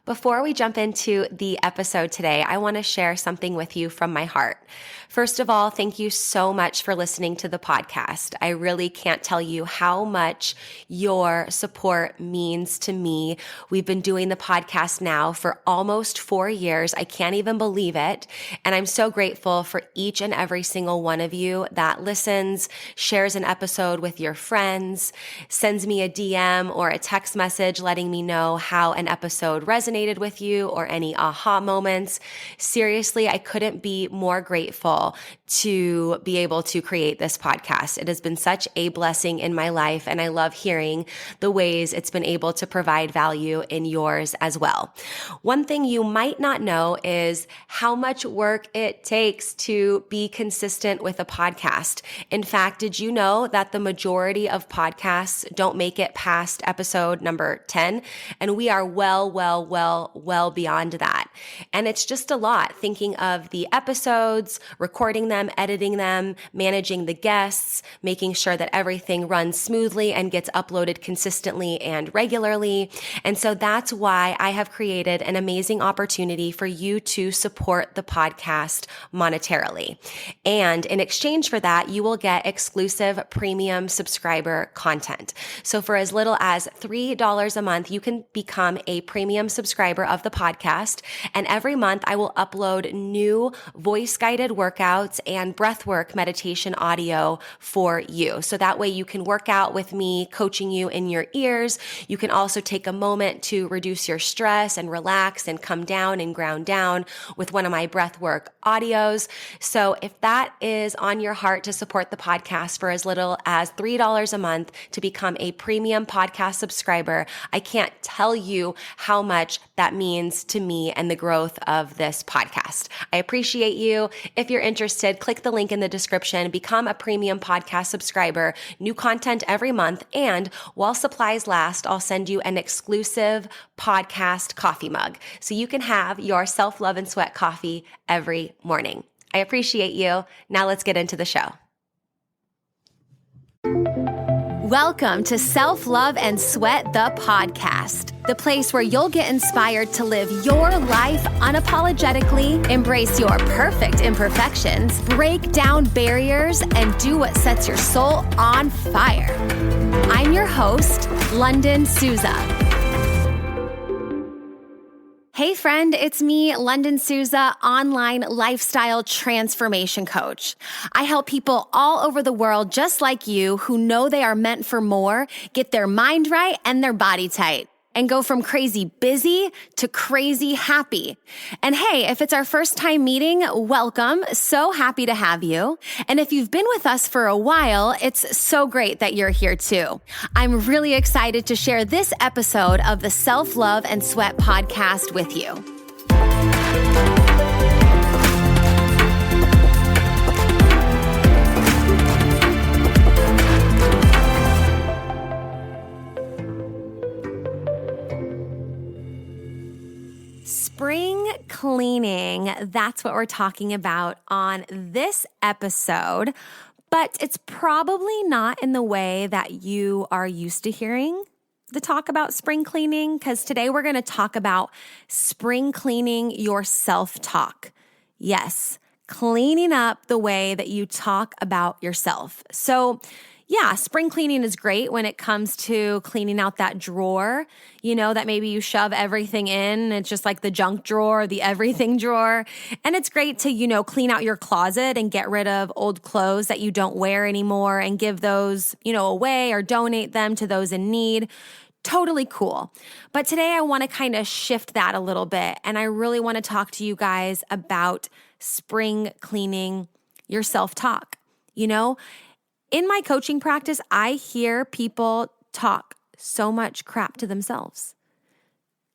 Before we jump into the episode today, I want to share something with you from my heart. First of all, thank you so much for listening to the podcast. I really can't tell you how much your support means to me. We've been doing the podcast now for almost 4 years. I can't even believe it. And I'm so grateful for each and every single one of you that listens, shares an episode with your friends, sends me a DM or a text message letting me know how an episode resonated with you or any aha moments. Seriously, I couldn't be more grateful to be able to create this podcast. It has been such a blessing in my life, and I love hearing the ways it's been able to provide value in yours as well. One thing you might not know is how much work it takes to be consistent with a podcast. In fact, did you know that the majority of podcasts don't make it past episode number 10? And we are well beyond that. And it's just a lot thinking of the episodes, recording them, editing them, managing the guests, making sure that everything runs smoothly and gets uploaded consistently and regularly. And so that's why I have created an amazing opportunity for you to support the podcast monetarily. And in exchange for that, you will get exclusive premium subscriber content. So for as little as $3 a month, you can become a premium subscriber of the podcast. And every month I will upload new voice-guided workouts and breathwork meditation audio for you. So that way you can work out with me, coaching you in your ears. You can also take a moment to reduce your stress and relax and come down and ground down with one of my breathwork audios. So if that is on your heart to support the podcast for as little as $3 a month to become a premium podcast subscriber, I can't tell you how much that means to me and the growth of this podcast. I appreciate you. If you're interested, click the link in the description, become a premium podcast subscriber, new content every month, and while supplies last, I'll send you an exclusive podcast coffee mug so you can have your self-love and sweat coffee every morning. I appreciate you. Now let's get into the show. Welcome to Self-Love and Sweat, the podcast, the place where you'll get inspired to live your life unapologetically, embrace your perfect imperfections, break down barriers, and do what sets your soul on fire. I'm your host, Lunden Souza. Hey friend, it's me, Lunden Souza, online lifestyle transformation coach. I help people all over the world just like you who know they are meant for more, get their mind right and their body tight, and go from crazy busy to crazy happy. And hey, if it's our first time meeting, welcome. So happy to have you. And if you've been with us for a while, it's so great that you're here too. I'm really excited to share this episode of the Self-Love and Sweat podcast with you. Spring cleaning, that's what we're talking about on this episode, but it's probably not in the way that you are used to hearing the talk about spring cleaning, because today we're going to talk about spring cleaning your self-talk. Yes, cleaning up the way that you talk about yourself. So yeah, spring cleaning is great when it comes to cleaning out that drawer, that maybe you shove everything in. It's just like the junk drawer, the everything drawer. And it's great to, clean out your closet and get rid of old clothes that you don't wear anymore and give those, away or donate them to those in need. Totally cool. But today I want to kind of shift that a little bit. And I really want to talk to you guys about spring cleaning your self-talk. In my coaching practice, I hear people talk so much crap to themselves.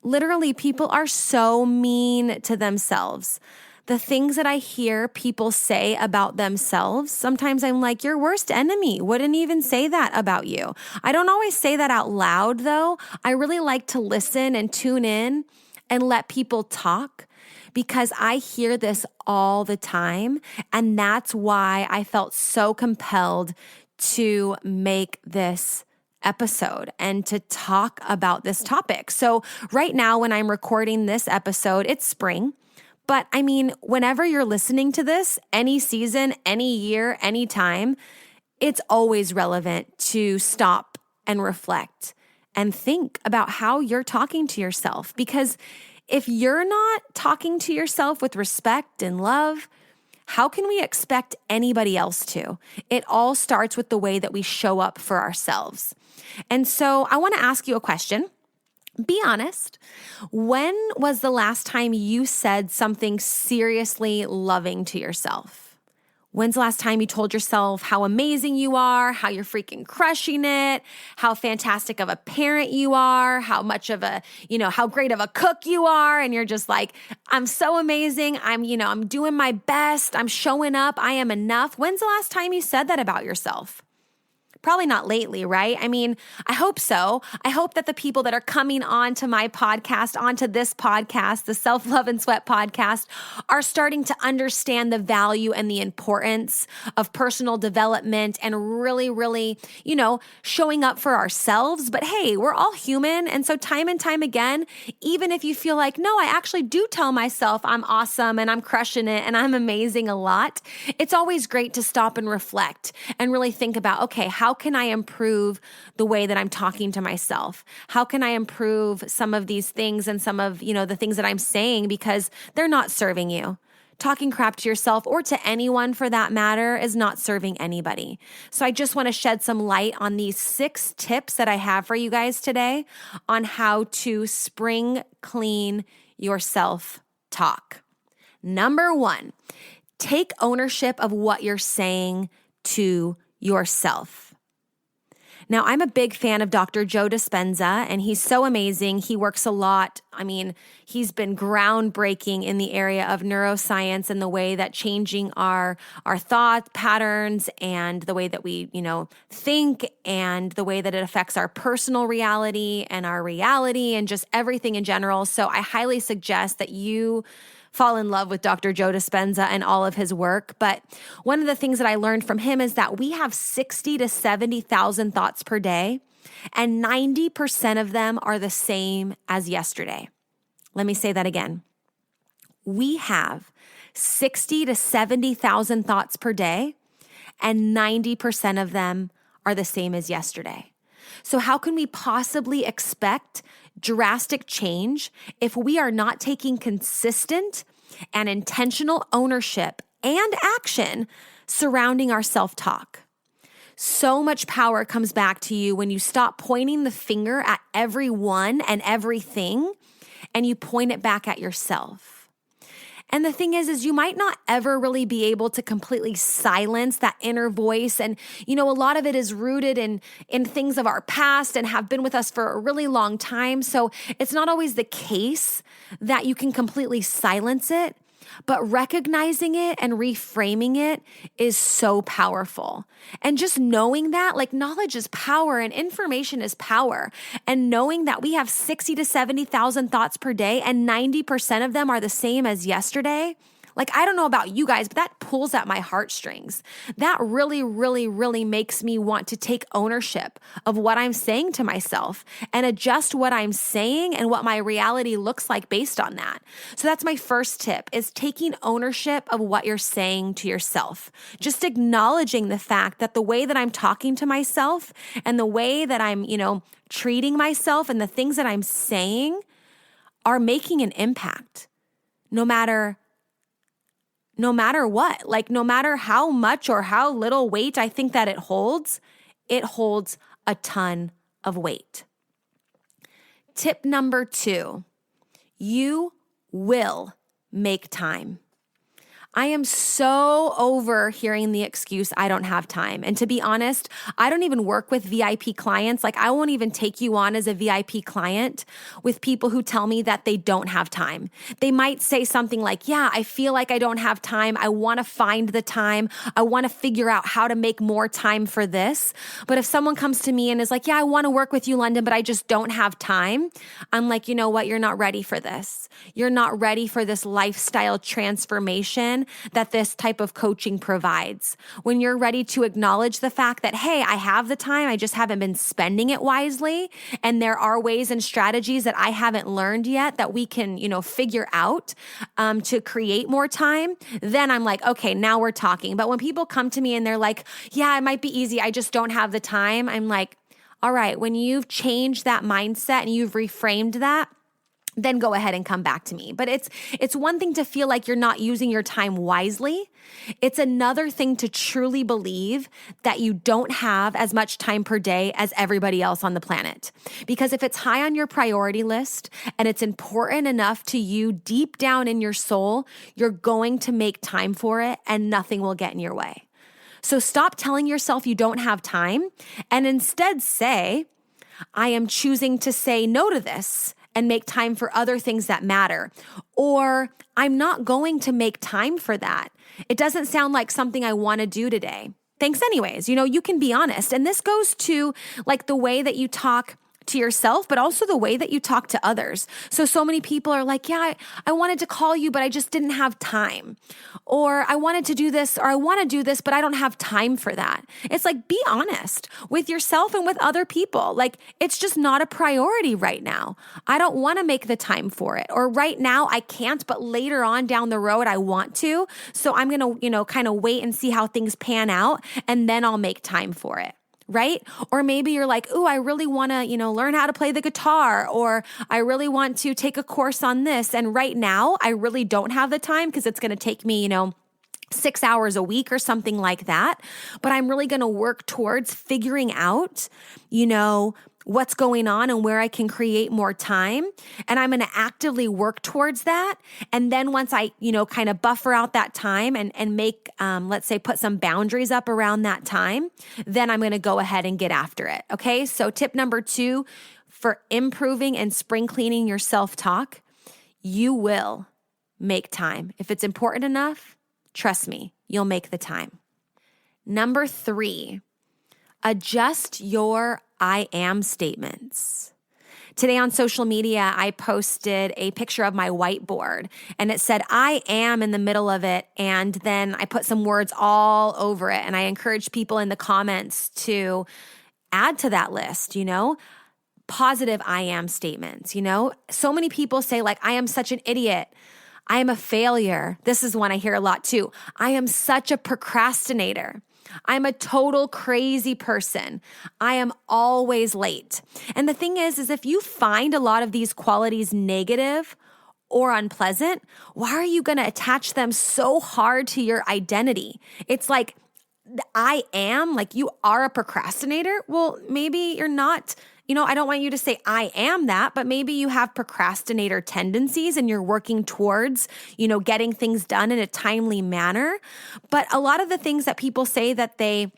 Literally, people are so mean to themselves. The things that I hear people say about themselves, sometimes I'm like, your worst enemy wouldn't even say that about you. I don't always say that out loud, though. I really like to listen and tune in and let people talk, because I hear this all the time. And that's why I felt so compelled to make this episode and to talk about this topic. So right now, when I'm recording this episode, it's spring. But I mean, whenever you're listening to this, any season, any year, any time, it's always relevant to stop and reflect and think about how you're talking to yourself. Because if you're not talking to yourself with respect and love, how can we expect anybody else to? It all starts with the way that we show up for ourselves. And so I want to ask you a question. Be honest. When was the last time you said something seriously loving to yourself? When's the last time you told yourself how amazing you are, how you're freaking crushing it, how fantastic of a parent you are, how much of a, how great of a cook you are, and you're just like, I'm so amazing. I'm doing my best. I'm showing up. I am enough. When's the last time you said that about yourself? Probably not lately, right? I mean, I hope so. I hope that the people that are coming onto my podcast, onto this podcast, the Self-Love and Sweat podcast, are starting to understand the value and the importance of personal development and really, really, showing up for ourselves. But hey, we're all human. And so time and time again, even if you feel like, no, I actually do tell myself I'm awesome and I'm crushing it and I'm amazing a lot, it's always great to stop and reflect and really think about, okay, how can I improve the way that I'm talking to myself? How can I improve some of these things and some of, the things that I'm saying because they're not serving you? Talking crap to yourself or to anyone for that matter is not serving anybody. So I just want to shed some light on these 6 tips that I have for you guys today on how to spring clean your self-talk. Number 1, take ownership of what you're saying to yourself. Now, I'm a big fan of Dr. Joe Dispenza, and he's so amazing. He works a lot. I mean, he's been groundbreaking in the area of neuroscience and the way that changing our thought patterns and the way that we, think and the way that it affects our personal reality and just everything in general. So I highly suggest that you fall in love with Dr. Joe Dispenza and all of his work. But one of the things that I learned from him is that we have 60 to 70,000 thoughts per day, and 90% of them are the same as yesterday. Let me say that again. We have 60 to 70,000 thoughts per day, and 90% of them are the same as yesterday. So how can we possibly expect drastic change if we are not taking consistent and intentional ownership and action surrounding our self-talk? So much power comes back to you when you stop pointing the finger at everyone and everything and you point it back at yourself. And the thing is you might not ever really be able to completely silence that inner voice. And, a lot of it is rooted in things of our past and have been with us for a really long time. So it's not always the case that you can completely silence it, but recognizing it and reframing it is so powerful. And just knowing that, knowledge is power and information is power. And knowing that we have 60 to 70,000 thoughts per day and 90% of them are the same as yesterday. I don't know about you guys, but that pulls at my heartstrings. That really, really, really makes me want to take ownership of what I'm saying to myself and adjust what I'm saying and what my reality looks like based on that. So that's my first tip, is taking ownership of what you're saying to yourself. Just acknowledging the fact that the way that I'm talking to myself and the way that I'm, treating myself and the things that I'm saying are making an impact, no matter what, no matter how much or how little weight I think that it holds a ton of weight. Tip number 2, you will make time. I am so over hearing the excuse, I don't have time. And to be honest, I don't even work with VIP clients. I won't even take you on as a VIP client with people who tell me that they don't have time. They might say something like, yeah, I feel like I don't have time. I want to find the time. I want to figure out how to make more time for this. But if someone comes to me and is like, yeah, I want to work with you, Lunden, but I just don't have time. I'm like, you know what? You're not ready for this. You're not ready for this lifestyle transformation time that this type of coaching provides. When you're ready to acknowledge the fact that, hey, I have the time, I just haven't been spending it wisely. And there are ways and strategies that I haven't learned yet that we can, figure out to create more time. Then I'm like, okay, now we're talking. But when people come to me and they're like, yeah, it might be easy, I just don't have the time. I'm like, all right, when you've changed that mindset and you've reframed that, then go ahead and come back to me. But it's one thing to feel like you're not using your time wisely. It's another thing to truly believe that you don't have as much time per day as everybody else on the planet. Because if it's high on your priority list and it's important enough to you deep down in your soul, you're going to make time for it and nothing will get in your way. So stop telling yourself you don't have time and instead say, I am choosing to say no to this and make time for other things that matter. Or I'm not going to make time for that. It doesn't sound like something I want to do today. Thanks anyways. You can be honest. And this goes to like the way that you talk to yourself, but also the way that you talk to others. So many people are like, yeah, I wanted to call you, but I just didn't have time. Or I wanted to do this, or I want to do this, but I don't have time for that. It's like, be honest with yourself and with other people. Like, it's just not a priority right now. I don't want to make the time for it. Or right now I can't, but later on down the road, I want to. So I'm going to, kind of wait and see how things pan out, and then I'll make time for it. Right? Or maybe you're like, ooh, I really want to, learn how to play the guitar, or I really want to take a course on this. And right now I really don't have the time because it's going to take me, 6 hours a week or something like that. But I'm really going to work towards figuring out, what's going on and where I can create more time. And I'm going to actively work towards that. And then once I, kind of buffer out that time and make, let's say, put some boundaries up around that time, then I'm going to go ahead and get after it. Okay. So tip number 2 for improving and spring cleaning your self-talk, you will make time. If it's important enough, trust me, you'll make the time. Number 3, adjust your I am statements. Today on social media, I posted a picture of my whiteboard and it said, I am in the middle of it. And then I put some words all over it. And I encourage people in the comments to add to that list, positive I am statements. So many people say like, I am such an idiot. I am a failure. This is one I hear a lot too. I am such a procrastinator. I'm a total crazy person. I am always late. And the thing is if you find a lot of these qualities negative or unpleasant, why are you going to attach them so hard to your identity? It's like, I am, like you are a procrastinator. Well, maybe you're not. I don't want you to say I am that, but maybe you have procrastinator tendencies and you're working towards, getting things done in a timely manner. But a lot of the things that people say that they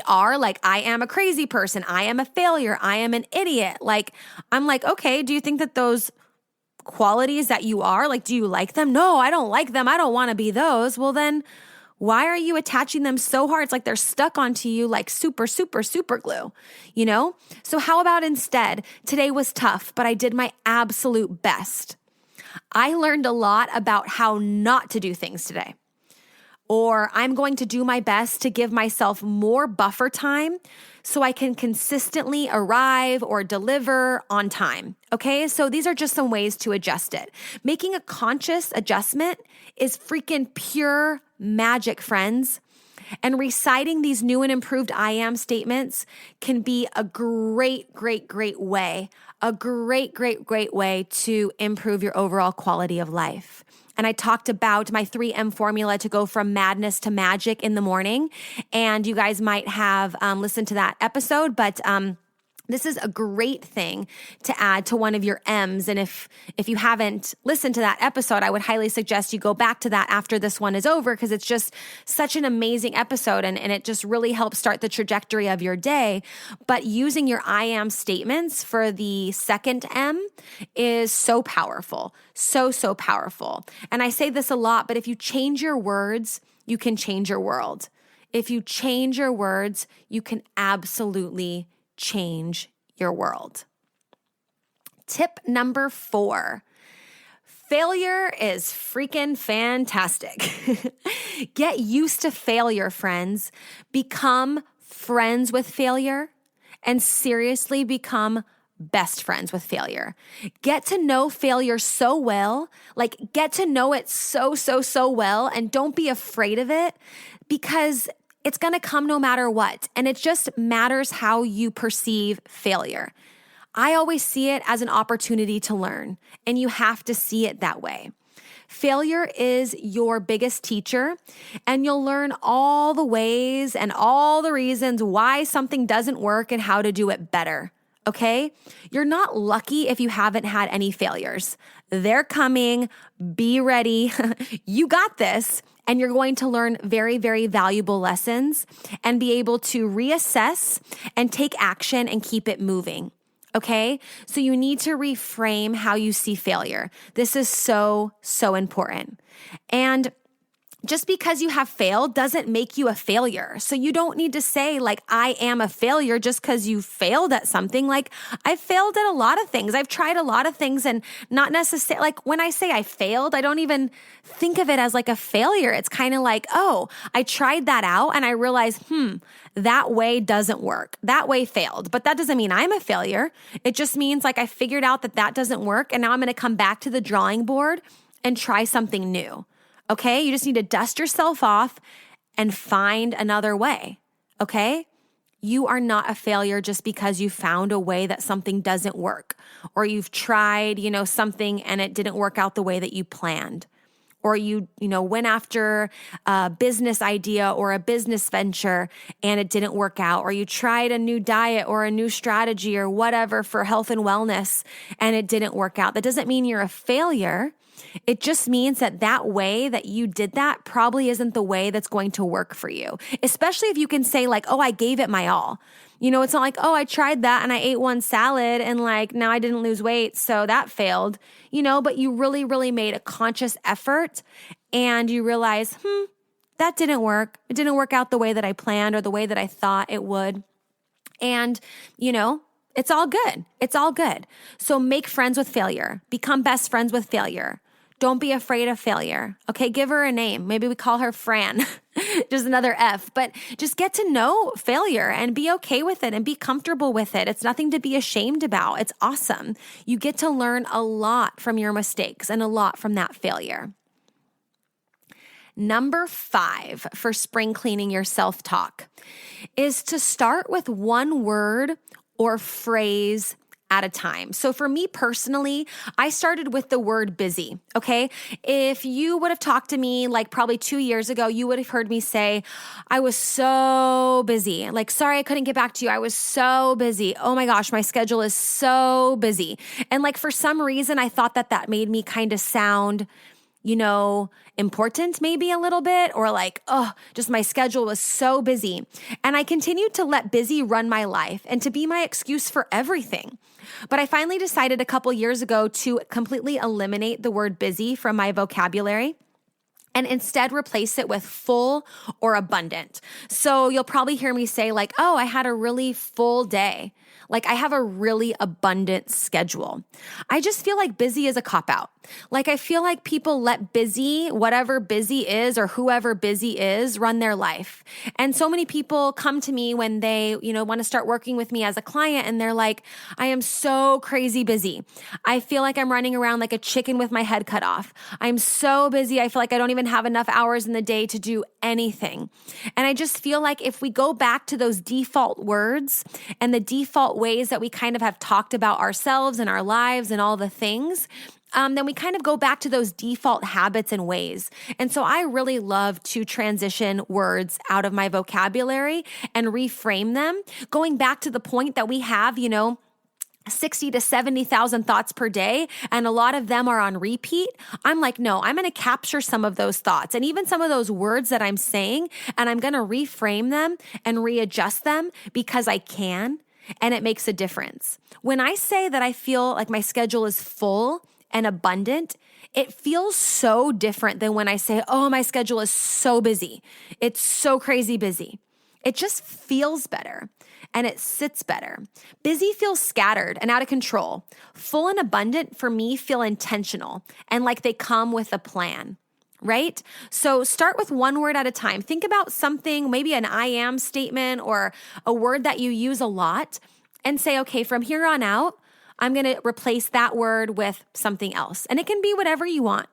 are like, I am a crazy person. I am a failure. I am an idiot. Like, I'm like, okay, do you think that those qualities that you are, like, do you like them? No, I don't like them. I don't want to be those. Well, then why are you attaching them so hard? It's like they're stuck onto you like super, super, super glue, So how about instead, today was tough, but I did my absolute best. I learned a lot about how not to do things today. Or I'm going to do my best to give myself more buffer time so I can consistently arrive or deliver on time. Okay, so these are just some ways to adjust it. Making a conscious adjustment is freaking pure magic, friends. And reciting these new and improved I am statements can be a great, great, great way, to improve your overall quality of life. And I talked about my 3M formula to go from madness to magic in the morning. And you guys might have listened to that episode, but this is a great thing to add to one of your M's. And if you haven't listened to that episode, I would highly suggest you go back to that after this one is over, because it's just such an amazing episode and it just really helps start the trajectory of your day. But using your I am statements for the second M is so powerful, so powerful. And I say this a lot, but if you change your words, you can change your world. If you change your words, you can absolutely change your world. Tip number 4, Failure is freaking fantastic. Get used to failure, friends. Become friends with failure and seriously become best friends with failure. Get to know failure so well, like get to know it so well, and don't be afraid of it because it's going to come no matter what. And it just matters how you perceive failure. I always see it as an opportunity to learn, and you have to see it that way. Failure is your biggest teacher, and you'll learn all the ways and all the reasons why something doesn't work and how to do it better. Okay? You're not lucky if you haven't had any failures. They're coming. Be ready. You got this. And you're going to learn very, very valuable lessons and be able to reassess and take action and keep it moving. Okay? So you need to reframe how you see failure. This is so important. And just because you have failed doesn't make you a failure. So you don't need to say like, I am a failure just because you failed at something. Like I've failed at a lot of things. I've tried a lot of things and not necessarily like when I say I failed, I don't even think of it as like a failure. It's kind of like, oh, I tried that out and I realized, that way doesn't work. That way failed. But that doesn't mean I'm a failure. It just means like I figured out that doesn't work. And now I'm going to come back to the drawing board and try something new. Okay, you just need to dust yourself off and find another way. Okay, you are not a failure just because you found a way that something doesn't work, or you've tried, something and it didn't work out the way that you planned, or you went after a business idea or a business venture and it didn't work out, or you tried a new diet or a new strategy or whatever for health and wellness and it didn't work out. That doesn't mean you're a failure. It just means that way that you did that probably isn't the way that's going to work for you, especially if you can say like, oh, I gave it my all. It's not like, oh, I tried that and I ate one salad and like now I didn't lose weight, so that failed, but you really, really made a conscious effort and you realize, that didn't work. It didn't work out the way that I planned or the way that I thought it would. And, it's all good. It's all good. So make friends with failure. Become best friends with failure. Don't be afraid of failure. Okay, give her a name. Maybe we call her Fran, just another F, but just get to know failure and be okay with it and be comfortable with it. It's nothing to be ashamed about. It's awesome. You get to learn a lot from your mistakes and a lot from that failure. Number 5 for spring cleaning your self-talk is to start with one word or phrase at a time. So for me personally, I started with the word busy, okay? If you would have talked to me like probably 2 years ago, you would have heard me say, I was so busy. Like, sorry, I couldn't get back to you. I was so busy. Oh my gosh, my schedule is so busy. And like for some reason, I thought that made me kind of sound important maybe a little bit, or like, oh, just my schedule was so busy. And I continued to let busy run my life and to be my excuse for everything. But I finally decided a couple years ago to completely eliminate the word busy from my vocabulary and instead replace it with full or abundant. So you'll probably hear me say like, oh, I had a really full day. Like I have a really abundant schedule. I just feel like busy is a cop-out. Like I feel like people let busy, whatever busy is or whoever busy is, run their life. And so many people come to me when they, want to start working with me as a client and they're like, I am so crazy busy. I feel like I'm running around like a chicken with my head cut off. I'm so busy. I feel like I don't even have enough hours in the day to do anything. And I just feel like if we go back to those default words and the default ways that we kind of have talked about ourselves and our lives and all the things, then we kind of go back to those default habits and ways. And so I really love to transition words out of my vocabulary and reframe them, going back to the point that we have, 60 to 70,000 thoughts per day, and a lot of them are on repeat. I'm like, no, I'm going to capture some of those thoughts and even some of those words that I'm saying, and I'm going to reframe them and readjust them because I can, and it makes a difference. When I say that I feel like my schedule is full and abundant, it feels so different than when I say, oh, my schedule is so busy. It's so crazy busy. It just feels better. and it sits better. Busy feels scattered and out of control. Full and abundant for me feel intentional and like they come with a plan. Right? So start with one word at a time. Think about something, maybe an I am statement or a word that you use a lot, and say, okay, from here on out, I'm going to replace that word with something else. And it can be whatever you want,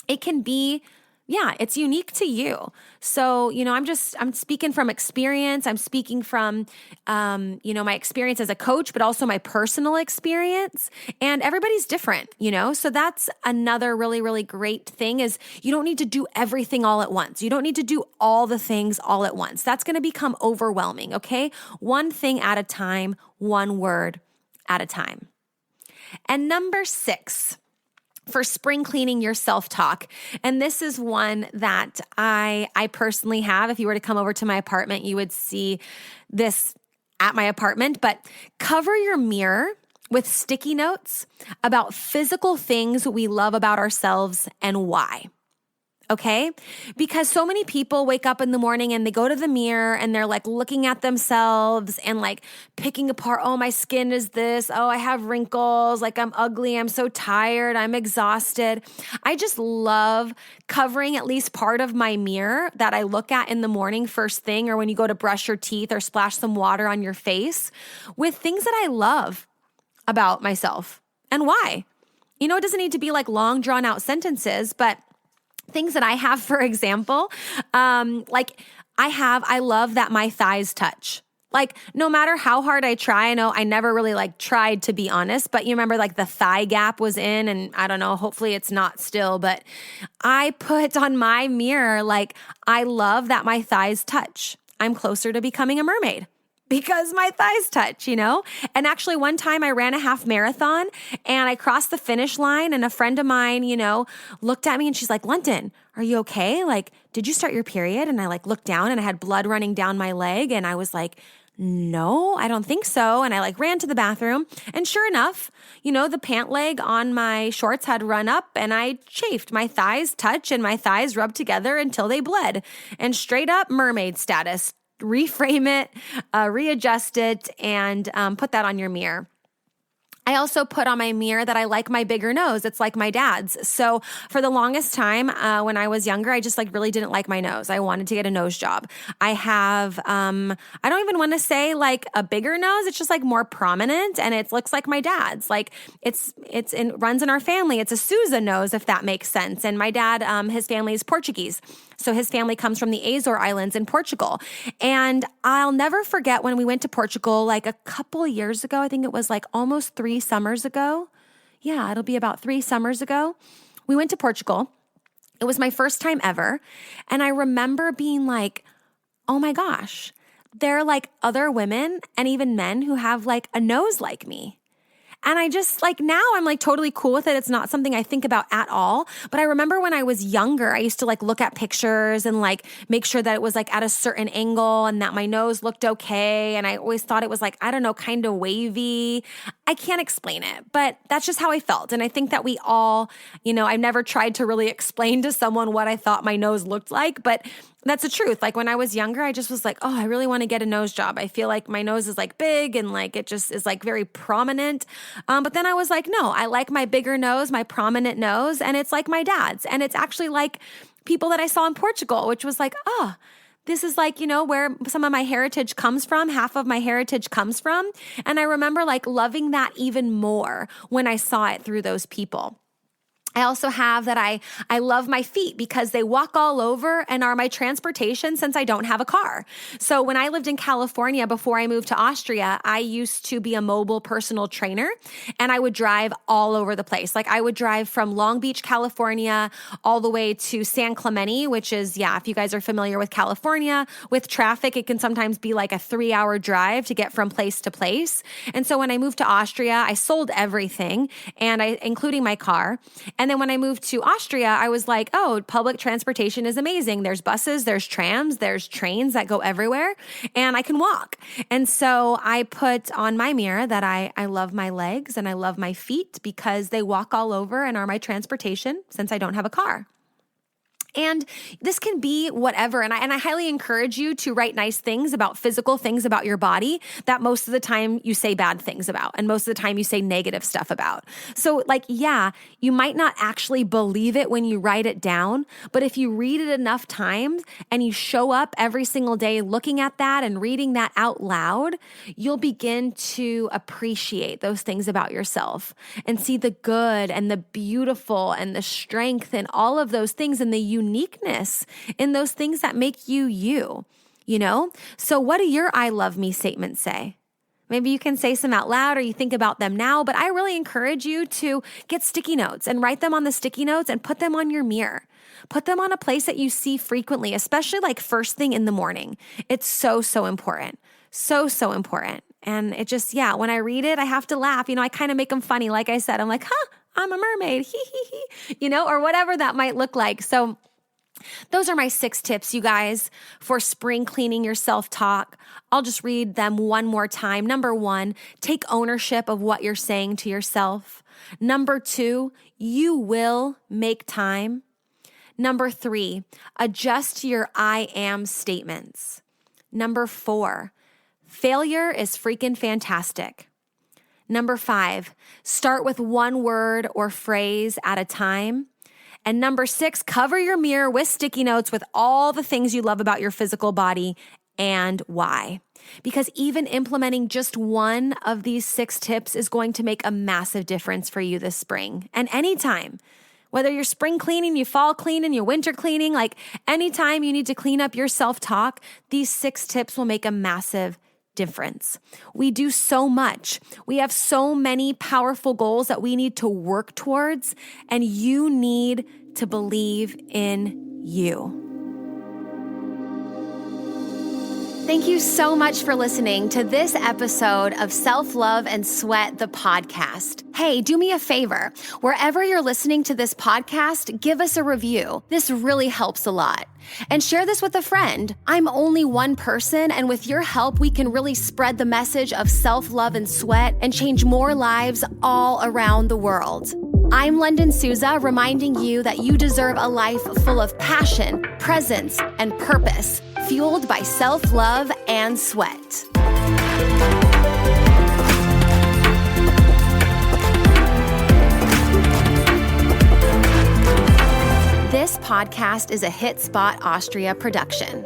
It can be, it's unique to you. So, I'm speaking from experience. I'm speaking from, my experience as a coach, but also my personal experience. And everybody's different, So that's another really, really great thing is you don't need to do everything all at once. You don't need to do all the things all at once. That's going to become overwhelming, okay? One thing at a time, one word at a time. And number 6, for spring cleaning your self-talk. And this is one that I personally have. If you were to come over to my apartment, you would see this at my apartment. But cover your mirror with sticky notes about physical things we love about ourselves and why. Okay? Because so many people wake up in the morning and they go to the mirror and they're like looking at themselves and like picking apart, oh, my skin is this. Oh, I have wrinkles. Like I'm ugly. I'm so tired. I'm exhausted. I just love covering at least part of my mirror that I look at in the morning first thing, or when you go to brush your teeth or splash some water on your face, with things that I love about myself and why. It doesn't need to be like long drawn out sentences, but things that I have, for example, I love that my thighs touch. Like no matter how hard I try, I know I never really tried, to be honest, but you remember the thigh gap was in, and I don't know, hopefully it's not still, but I put on my mirror, I love that my thighs touch. I'm closer to becoming a mermaid because my thighs touch, And actually one time I ran a half marathon and I crossed the finish line, and a friend of mine, looked at me and she's like, Lunden, are you okay? Did you start your period? And I looked down and I had blood running down my leg, and I was like, no, I don't think so. And I ran to the bathroom, and sure enough, the pant leg on my shorts had run up and I chafed. My thighs touch and my thighs rubbed together until they bled, and straight up mermaid status. Reframe it, readjust it, and put that on your mirror. I also put on my mirror that I like my bigger nose. It's like my dad's. So for the longest time, when I was younger, I just really didn't like my nose. I wanted to get a nose job. I have, I don't even want to say a bigger nose. It's just more prominent, and it looks like my dad's. It runs in our family. It's a Sousa nose, if that makes sense. And my dad, his family is Portuguese. So his family comes from the Azore Islands in Portugal. And I'll never forget when we went to Portugal, a couple years ago. I think it was almost 3 summers ago. Yeah, it'll be about 3 summers ago. We went to Portugal. It was my first time ever. And I remember being oh my gosh, there are other women and even men who have a nose like me. And I just now I'm totally cool with it. It's not something I think about at all. But I remember when I was younger, I used to look at pictures and make sure that it was at a certain angle and that my nose looked okay. And I always thought it was I don't know, kind of wavy. I can't explain it, but that's just how I felt. And I think that we all, I've never tried to really explain to someone what I thought my nose looked like, but that's the truth. When I was younger, I just was oh, I really want to get a nose job. I feel my nose is big and it just is very prominent. But then I was no, I like my bigger nose, my prominent nose, and it's like my dad's. And it's actually people that I saw in Portugal, which was oh, this is where some of my heritage comes from, half of my heritage comes from. And I remember loving that even more when I saw it through those people. I also have that I love my feet because they walk all over and are my transportation since I don't have a car. So when I lived in California before I moved to Austria, I used to be a mobile personal trainer, and I would drive all over the place. I would drive from Long Beach, California, all the way to San Clemente, which is, if you guys are familiar with California, with traffic, it can sometimes be a 3-hour drive to get from place to place. And so when I moved to Austria, I sold everything, including my car. And then when I moved to Austria, I was oh, public transportation is amazing. There's buses, there's trams, there's trains that go everywhere, and I can walk. And so I put on my mirror that I love my legs and I love my feet because they walk all over and are my transportation since I don't have a car. And this can be whatever. And I highly encourage you to write nice things about physical things about your body that most of the time you say bad things about. And most of the time you say negative stuff about. So yeah, you might not actually believe it when you write it down, but if you read it enough times and you show up every single day looking at that and reading that out loud, you'll begin to appreciate those things about yourself and see the good and the beautiful and the strength and all of those things and the uniqueness in those things that make you, you know? So what do your I love me statements say? Maybe you can say some out loud or you think about them now, but I really encourage you to get sticky notes and write them on the sticky notes and put them on your mirror. Put them on a place that you see frequently, especially first thing in the morning. It's so, so important. So, so important. And it just, when I read it, I have to laugh. I kind of make them funny. Like I said, I'm like, I'm a mermaid, or whatever that might look like. So those are my 6 tips, you guys, for spring cleaning your self-talk. I'll just read them one more time. Number 1, take ownership of what you're saying to yourself. Number 2, you will make time. Number 3, adjust your I am statements. Number 4, failure is freaking fantastic. Number 5, start with one word or phrase at a time. And number 6, cover your mirror with sticky notes with all the things you love about your physical body and why. Because even implementing just one of these 6 tips is going to make a massive difference for you this spring and anytime. Whether you're spring cleaning, you fall cleaning, you winter cleaning, anytime you need to clean up your self-talk, these 6 tips will make a massive difference. We do so much. We have so many powerful goals that we need to work towards, and you need to believe in you. Thank you so much for listening to this episode of Self-Love and Sweat, the podcast. Hey, do me a favor. Wherever you're listening to this podcast, give us a review. This really helps a lot. And share this with a friend. I'm only one person, and with your help, we can really spread the message of self-love and sweat and change more lives all around the world. I'm Lunden Souza, reminding you that you deserve a life full of passion, presence, and purpose, fueled by self-love and sweat. This podcast is a Hit Spot Austria production.